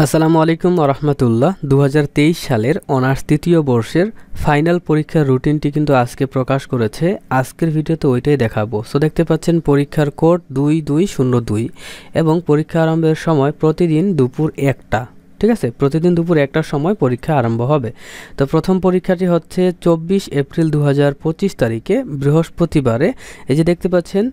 আসসালামু আলাইকুম ওরহমতুল্লাহ। 2023 সালের অনার্স তৃতীয় বর্ষের ফাইনাল পরীক্ষার রুটিনটি কিন্তু আজকে প্রকাশ করেছে। আজকের ভিডিওতে ওইটাই দেখাবো। সো দেখতে পাচ্ছেন পরীক্ষার কোড 2202 এবং পরীক্ষা আরম্ভের সময় প্রতিদিন দুপুর 1টা। ঠিক আছে, প্রতিদিন দুপুর 1টার সময় পরীক্ষা আরম্ভ হবে। তো প্রথম পরীক্ষাটি হচ্ছে 24 এপ্রিল 2025 তারিখে বৃহস্পতিবারে। এই যে দেখতে পাচ্ছেন,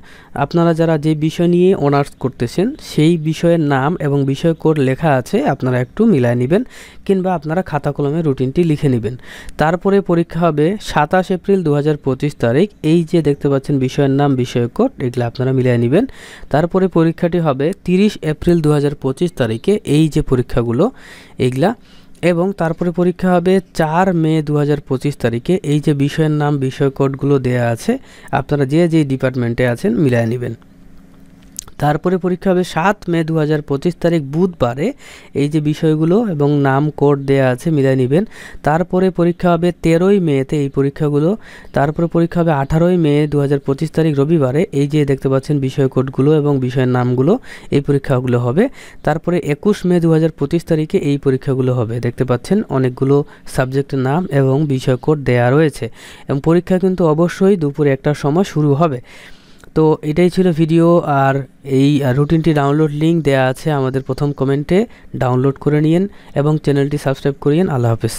আপনারা যারা যে বিষয় নিয়ে অনার্স করতেছেন সেই বিষয়ের নাম এবং বিষয় কোড লেখা আছে, আপনারা একটু মিলায় নেবেন কিংবা আপনারা খাতা কলমে রুটিনটি লিখে নেবেন। তারপরে পরীক্ষা হবে 27 এপ্রিল 2025 তারিখ। এই যে দেখতে পাচ্ছেন বিষয়ের নাম, বিষয় কোড, এগুলো আপনারা মিলিয়ে নেবেন। তারপরে পরীক্ষাটি হবে 30 এপ্রিল 2025 তারিখে। এই যে পরীক্ষাগুলো এগুলা, এবং তারপরে পরীক্ষা হবে 4 মে 2025 তারিখে। এই যে বিষয়ের নাম, বিষয় কোডগুলো দেয়া আছে, আপনারা যে যে ডিপার্টমেন্টে আছেন মিলিয়ে নেবেন। তারপরে পরীক্ষা হবে 7 মে 2025 তারিখ বুধবারে। এই যে বিষয়গুলো এবং নাম কোড দেয়া আছে মিলিয়ে নেবেন। তারপরে পরীক্ষা হবে 13ই মেতে এই পরীক্ষাগুলো। তারপরে পরীক্ষা হবে 18ই মে 2025 তারিখ রবিবারে। এই যে দেখতে পাচ্ছেন বিষয় কোডগুলো এবং বিষয়ের নামগুলো, এই পরীক্ষাগুলো হবে। তারপরে 21 মে 2025 তারিখে এই পরীক্ষাগুলো হবে। দেখতে পাচ্ছেন অনেকগুলো সাবজেক্টের নাম এবং বিষয় কোড দেয়া রয়েছে, এবং পরীক্ষা কিন্তু অবশ্যই দুপুর 1টার সময় শুরু হবে। তো এটাই ছিল ভিডিও। আর এই রুটিনটি ডাউনলোড লিঙ্ক দেয়া আছে আমাদের প্রথম কমেন্টে, ডাউনলোড করে নিন এবং চ্যানেলটি সাবস্ক্রাইব করিয়েন। আল্লাহ হাফেজ।